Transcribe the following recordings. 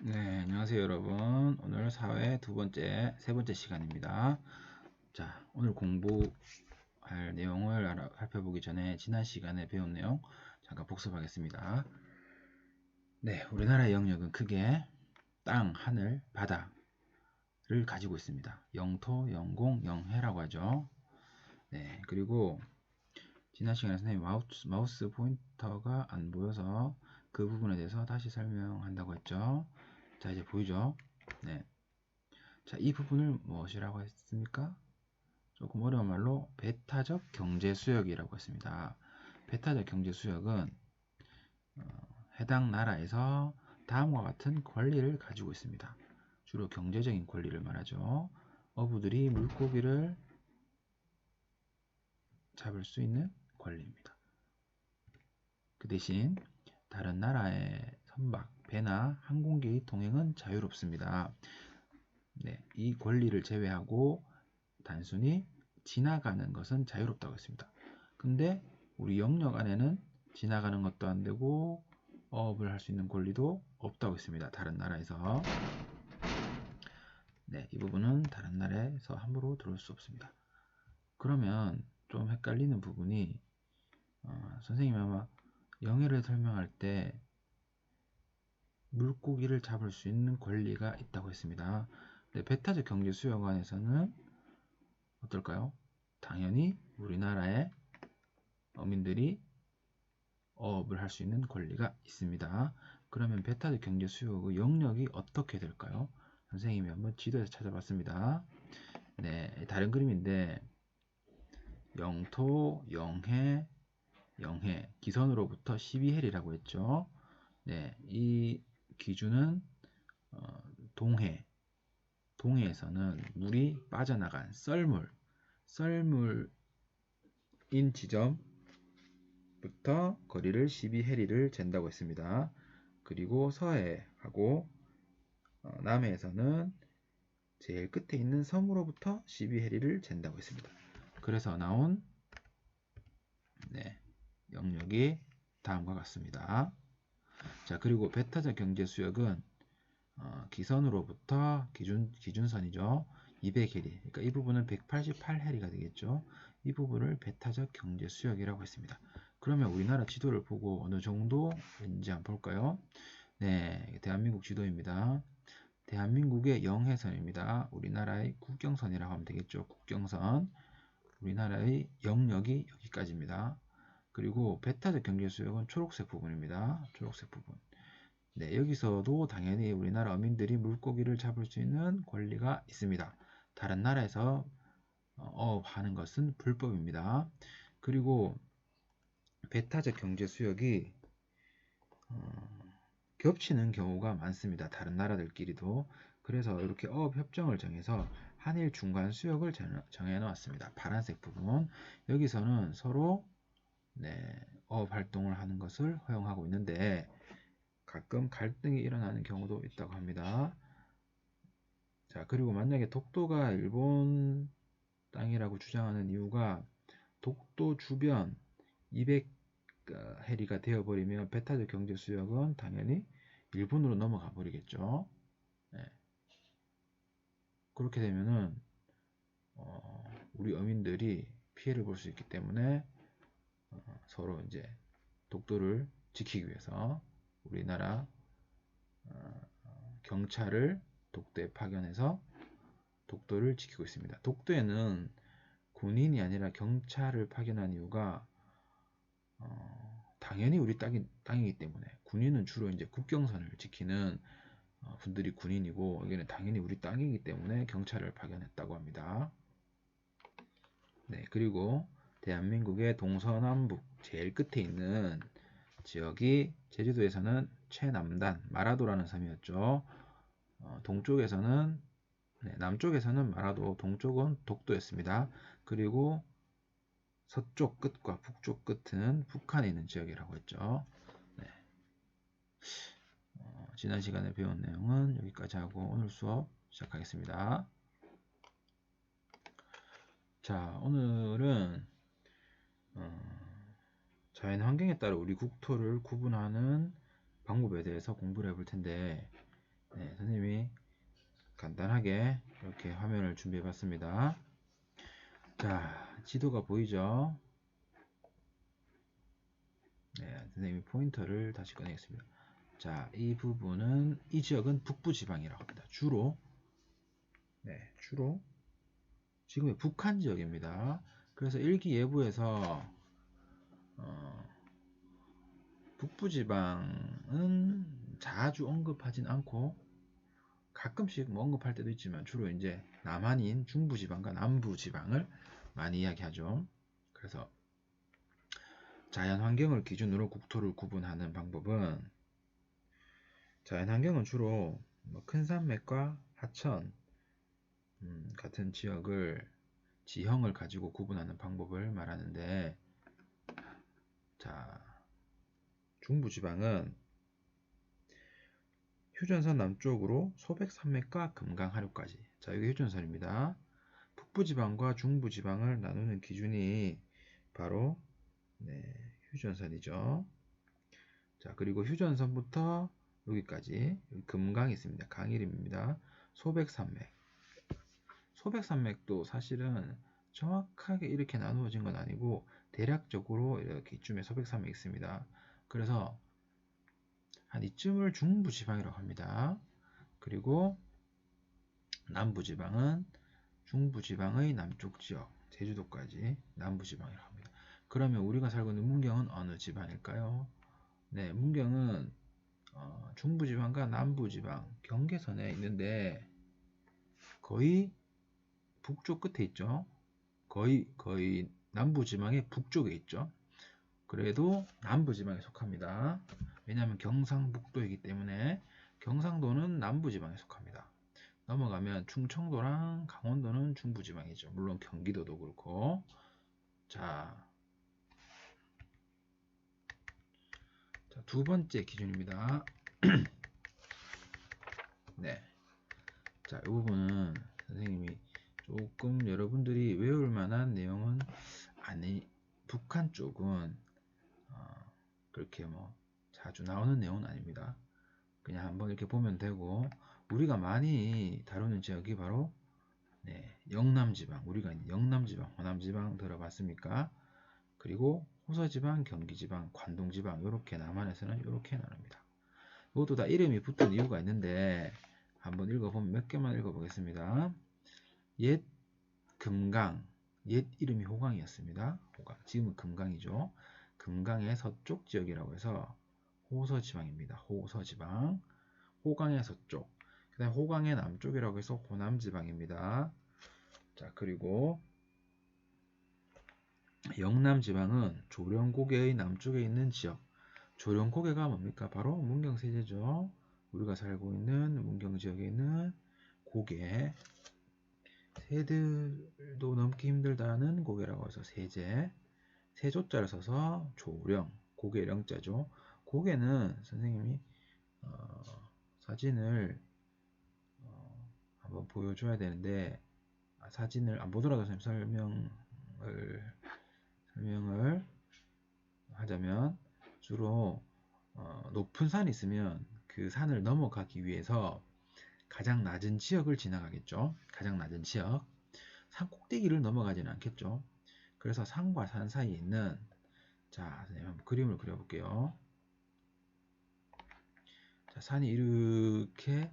네, 안녕하세요 여러분. 오늘 사회 세 번째 시간입니다. 자, 오늘 공부할 내용을 살펴보기 전에 지난 시간에 배운 내용 잠깐 복습하겠습니다. 네, 우리나라의 영역은 크게 땅, 하늘, 바다를 가지고 있습니다. 영토, 영공, 영해라고 하죠. 네, 그리고 지난 시간에 선생님 마우스 포인터가 안 보여서 그 부분에 대해서 다시 설명한다고 했죠. 자, 이제 보이죠? 네. 자, 이 부분을 무엇이라고 했습니까? 조금 어려운 말로 배타적 경제수역이라고 했습니다. 배타적 경제수역은 해당 나라에서 다음과 같은 권리를 가지고 있습니다. 주로 경제적인 권리를 말하죠. 어부들이 물고기를 잡을 수 있는 권리입니다. 그 대신 다른 나라의 선박, 배나 항공기 통행은 자유롭습니다. 네, 이 권리를 제외하고 단순히 지나가는 것은 자유롭다고 했습니다. 근데 우리 영역 안에는 지나가는 것도 안 되고 어업을 할 수 있는 권리도 없다고 했습니다. 다른 나라에서. 네, 이 부분은 다른 나라에서 함부로 들어올 수 없습니다. 그러면 좀 헷갈리는 부분이 선생님이 아마 영해를 설명할 때 물고기를 잡을 수 있는 권리가 있다고 했습니다. 네, 배타적 경제 수역안에서는 어떨까요? 당연히 우리나라의 어민들이 어업을 할 수 있는 권리가 있습니다. 그러면 배타적 경제 수역의 영역이 어떻게 될까요? 선생님이 한번 지도에서 찾아봤습니다. 네, 다른 그림인데 영토, 영해, 기선으로부터 12해리라고 했죠. 네, 이 기준은 동해에서는 물이 빠져나간 썰물인 지점부터 거리를 12해리를 잰다고 했습니다. 그리고 서해하고 남해에서는 제일 끝에 있는 섬으로부터 12해리를 잰다고 했습니다. 그래서 나온 영역이 다음과 같습니다. 자, 그리고 배타적 경제 수역은 기선으로부터 기준선이죠. 200해리. 그러니까 이 부분은 188해리가 되겠죠. 이 부분을 배타적 경제 수역이라고 했습니다. 그러면 우리나라 지도를 보고 어느 정도인지 한번 볼까요? 네, 대한민국 지도입니다. 대한민국의 영해선입니다. 우리나라의 국경선이라고 하면 되겠죠. 국경선. 우리나라의 영역이 여기까지입니다. 그리고 배타적 경제수역은 초록색 부분입니다. 초록색 부분. 네, 여기서도 당연히 우리나라 어민들이 물고기를 잡을 수 있는 권리가 있습니다. 다른 나라에서 어업하는 것은 불법입니다. 그리고 배타적 경제수역이 겹치는 경우가 많습니다. 다른 나라들끼리도. 그래서 이렇게 어업 협정을 정해서 한일 중간 수역을 정해 놓았습니다. 파란색 부분. 여기서는 서로 어업 활동을 하는 것을 허용하고 있는데 가끔 갈등이 일어나는 경우도 있다고 합니다. 자, 그리고 만약에 독도가 일본 땅이라고 주장하는 이유가 독도 주변 200해리가 되어버리면 배타적 경제 수역은 당연히 일본으로 넘어가 버리겠죠. 네. 그렇게 되면은 우리 어민들이 피해를 볼 수 있기 때문에 서로 이제 독도를 지키기 위해서 우리나라 경찰을 독도에 파견해서 독도를 지키고 있습니다. 독도에는 군인이 아니라 경찰을 파견한 이유가 당연히 우리 땅이기 때문에 군인은 주로 이제 국경선을 지키는 분들이 군인이고 여기는 당연히 우리 땅이기 때문에 경찰을 파견했다고 합니다. 네, 그리고 대한민국의 동서남북 제일 끝에 있는 지역이 제주도에서는 최남단 마라도라는 섬이었죠. 동쪽에서는 남쪽에서는 마라도, 동쪽은 독도였습니다. 그리고 서쪽 끝과 북쪽 끝은 북한에 있는 지역이라고 했죠. 네. 지난 시간에 배운 내용은 여기까지 하고 오늘 수업 시작하겠습니다. 자, 오늘은 자연 환경에 따라 우리 국토를 구분하는 방법에 대해서 공부를 해볼 텐데 네, 선생님이 간단하게 이렇게 화면을 준비해 봤습니다. 자, 지도가 보이죠? 네, 선생님이 포인터를 다시 꺼내겠습니다. 자, 이 부분은, 이 지역은 북부지방이라고 합니다. 주로 지금의 북한 지역입니다. 그래서 일기예보에서 북부지방은 자주 언급하진 않고 가끔씩 뭐 언급할 때도 있지만 주로 이제 남한인 중부지방과 남부지방을 많이 이야기하죠. 그래서 자연환경을 기준으로 국토를 구분하는 방법은, 자연환경은 주로 큰 산맥과 하천 같은 지형을 가지고 구분하는 방법을 말하는데, 자, 중부지방은 휴전선 남쪽으로 소백산맥과 금강하류까지. 자, 이게 휴전선입니다. 북부지방과 중부지방을 나누는 기준이 바로 휴전선이죠. 자, 그리고 휴전선부터 여기까지 금강이 있습니다. 강이 이름입니다. 소백산맥. 소백산맥도 사실은 정확하게 이렇게 나누어진 건 아니고 대략적으로 이렇게 이쯤에 소백산맥이 있습니다. 그래서 한 이쯤을 중부지방이라고 합니다. 그리고 남부지방은 중부지방의 남쪽 지역, 제주도까지 남부지방이라고 합니다. 그러면 우리가 살고 있는 문경은 어느 지방일까요? 네, 문경은 중부지방과 남부지방 경계선에 있는데 거의 북쪽 끝에 있죠. 거의 남부지방의 북쪽에 있죠. 그래도 남부지방에 속합니다. 왜냐하면 경상북도이기 때문에. 경상도는 남부지방에 속합니다. 넘어가면 충청도랑 강원도는 중부지방이죠. 물론 경기도도 그렇고. 자, 두 번째 기준입니다. 네. 자, 이 부분은 선생님이 조금 여러분들이 외울 만한 내용은 아니, 북한 쪽은 그렇게 뭐 자주 나오는 내용은 아닙니다. 그냥 한번 이렇게 보면 되고, 우리가 많이 다루는 지역이 바로 영남지방, 우리가 영남지방, 호남지방 들어봤습니까? 그리고 호서지방, 경기지방, 관동지방, 이렇게 남한에서는 이렇게 나눕니다. 이것도 다 이름이 붙은 이유가 있는데 한번 읽어보면 몇 개만 읽어보겠습니다. 옛 금강, 옛 이름이 호강이었습니다. 호강, 지금은 금강이죠. 금강의 서쪽 지역이라고 해서 호서지방입니다. 호서지방, 호강의 서쪽, 그 다음에 호강의 남쪽이라고 해서 호남지방입니다. 자, 그리고 영남지방은 조령고개의 남쪽에 있는 지역. 조령고개가 뭡니까? 바로 문경세제죠. 우리가 살고 있는 문경지역에 있는 고개, 새들도 넘기 힘들다는 고개라고 해서 세제, 세조자를 써서 조령, 고개령자죠. 고개는 선생님이 사진을 한번 보여줘야 되는데, 사진을 안 보더라도 설명을 하자면, 주로 높은 산이 있으면 그 산을 넘어가기 위해서 가장 낮은 지역을 지나가겠죠. 가장 낮은 지역, 산 꼭대기를 넘어가지는 않겠죠. 그래서 산과 산 사이에 있는, 자, 선생님 한번 그림을 그려볼게요. 자, 산이 이렇게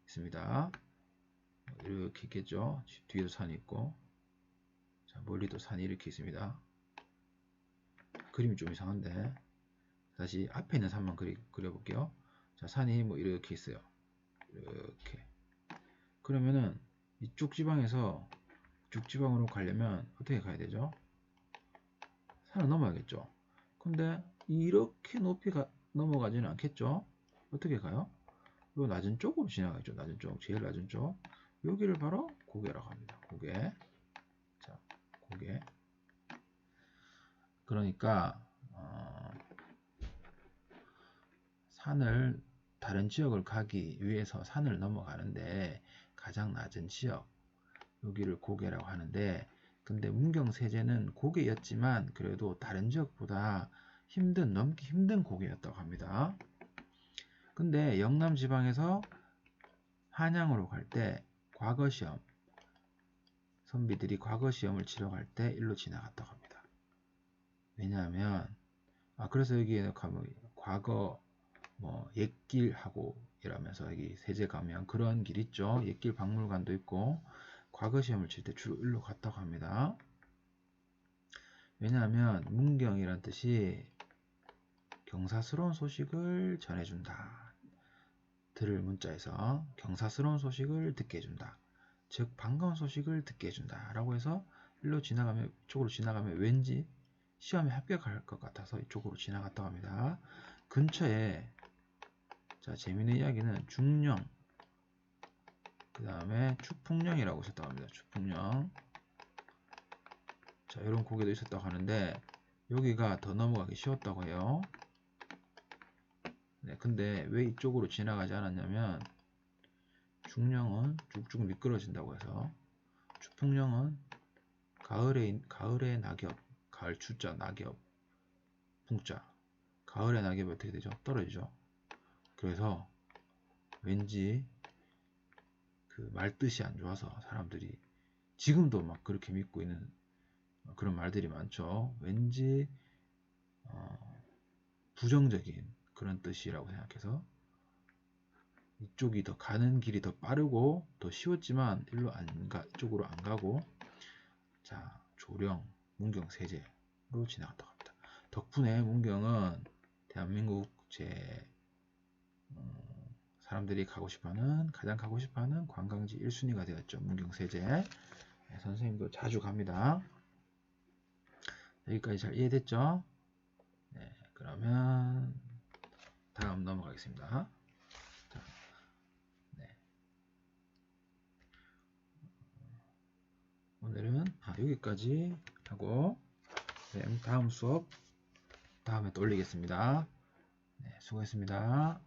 있습니다. 이렇게 있겠죠. 뒤에도 산이 있고, 자, 멀리도 산이 이렇게 있습니다. 그림이 좀 이상한데 다시 앞에 있는 산만 그려볼게요. 자, 산이 뭐 이렇게 있어요. 이렇게. 그러면은 이쪽 지방에서 이쪽 지방으로 가려면 어떻게 가야 되죠? 산을 넘어야겠죠. 근데 이렇게 높이 넘어가지는 않겠죠. 어떻게 가요? 요 낮은 쪽으로 지나가죠. 낮은 쪽, 제일 낮은 쪽. 여기를 바로 고개라고 합니다. 고개. 자, 고개. 그러니까 산을, 다른 지역을 가기 위해서 산을 넘어가는데 가장 낮은 지역, 여기를 고개라고 하는데, 근데 문경세제는 고개였지만 그래도 다른 지역보다 넘기 힘든 고개였다고 합니다. 근데 영남 지방에서 한양으로 갈 때 과거 시험 선비들이 과거 시험을 치러 갈 때 일로 지나갔다고 합니다. 왜냐하면 그래서 여기에 가면 과거 뭐 옛길하고 이러면서 여기 세제 가면 그런 길 있죠. 옛길 박물관도 있고 과거 시험을 칠 때 주로 일로 갔다고 합니다. 왜냐하면 문경이란 뜻이 경사스러운 소식을 전해준다. 들을 문자에서 경사스러운 소식을 듣게 해준다. 즉 반가운 소식을 듣게 해준다. 라고 해서 일로 지나가면 이쪽으로 지나가면 왠지 시험에 합격할 것 같아서 이쪽으로 지나갔다고 합니다. 근처에 자 재미있는 이야기는 중령 그 다음에 추풍령이라고 있었다고 합니다. 추풍령 자 이런 고개도 있었다고 하는데 여기가 더 넘어가기 쉬웠다고 해요. 네, 근데 왜 이쪽으로 지나가지 않았냐면 중령은 쭉쭉 미끄러진다고 해서 추풍령은 가을의 낙엽 가을 추자 낙엽 풍자 가을의 낙엽이 어떻게 되죠? 떨어지죠. 그래서 왠지 그 말뜻이 안 좋아서 사람들이 지금도 막 그렇게 믿고 있는 그런 말들이 많죠. 왠지 부정적인 그런 뜻이라고 생각해서 이쪽이 더 가는 길이 더 빠르고 더 쉬웠지만 일로 이쪽으로 안 가고 자 조령 문경 세제로 지나갔다고 합니다. 덕분에 문경은 대한민국 사람들이 가장 가고 싶어하는 관광지 1순위가 되었죠. 문경 세제. 네, 선생님도 자주 갑니다. 여기까지 잘 이해됐죠? 네, 그러면 다음 넘어가겠습니다. 자, 네. 오늘은 여기까지 하고 다음 수업 다음에 또 올리겠습니다. 네, 수고했습니다.